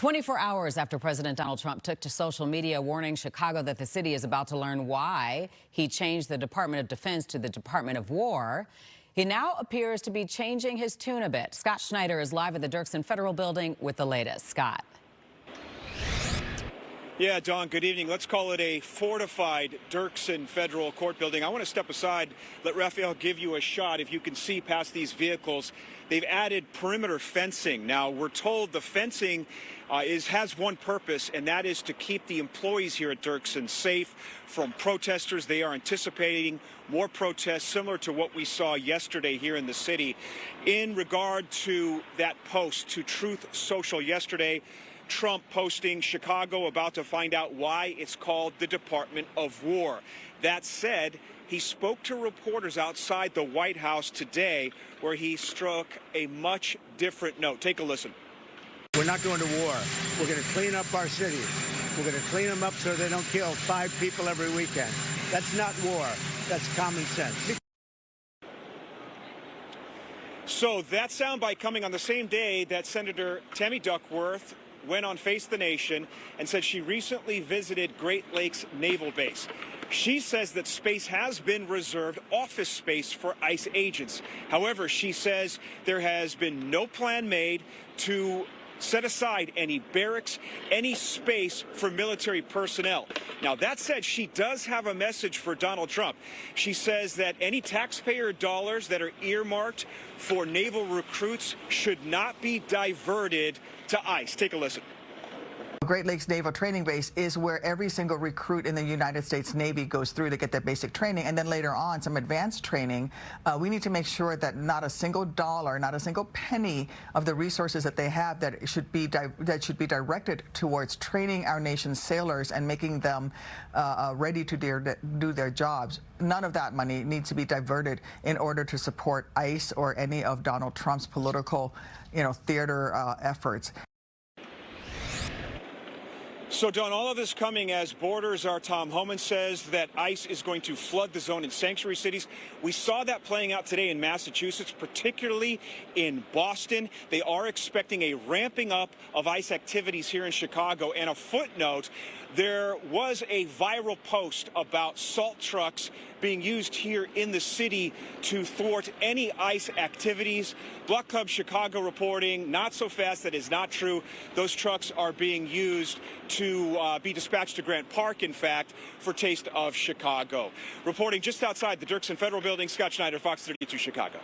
24 hours after President Donald Trump took to social media warning Chicago that the city is about to learn why he changed the Department of Defense to the Department of War, he now appears to be changing his tune a bit. Scott Schneider is live at the Dirksen Federal Building with the latest. Scott. Yeah, Dawn, good evening. Let's call it a fortified Dirksen Federal Court building. I want to step aside, let Raphael give you a shot. If you can see past these vehicles, they've added perimeter fencing. Now, we're told the fencing has one purpose, and that is to keep the employees here at Dirksen safe from protesters. They are anticipating more protests similar to what we saw yesterday here in the city. In regard to that post to Truth Social yesterday, Trump posting Chicago about to find out why it's called the Department of War. That said, he spoke to reporters outside the White House today where he struck a much different note. Take a listen. We're not going to war. We're going to clean up our cities. We're going to clean them up so they don't kill 5 people every weekend. That's not war. That's common sense. So that soundbite coming on the same day that Senator Tammy Duckworth went on Face the Nation and said she recently visited Great Lakes Naval Base. She says that space has been reserved, office space for ICE agents. However, she says there has been no plan made to set aside any barracks, any space for military personnel. Now, that said, she does have a message for Donald Trump. She says that any taxpayer dollars that are earmarked for naval recruits should not be diverted to ICE. Take a listen. Great Lakes Naval Training Base is where every single recruit in the United States Navy goes through to get their basic training, and then later on some advanced training. We need to make sure that not a single dollar, not a single penny of the resources that they have that should be directed towards training our nation's sailors and making them ready to do their jobs. None of that money needs to be diverted in order to support ICE or any of Donald Trump's political, theater efforts. So, Dawn, all of this coming as borders are, Tom Homan says that ICE is going to flood the zone in sanctuary cities. We saw that playing out today in Massachusetts, particularly in Boston. They are expecting a ramping up of ICE activities here in Chicago. And a footnote, there was a viral post about salt trucks being used here in the city to thwart any ICE activities. Block Club Chicago reporting, not so fast, that is not true. Those trucks are being used to be dispatched to Grant Park, in fact, for Taste of Chicago. Reporting just outside the Dirksen Federal Building, Scott Schneider, Fox 32 Chicago.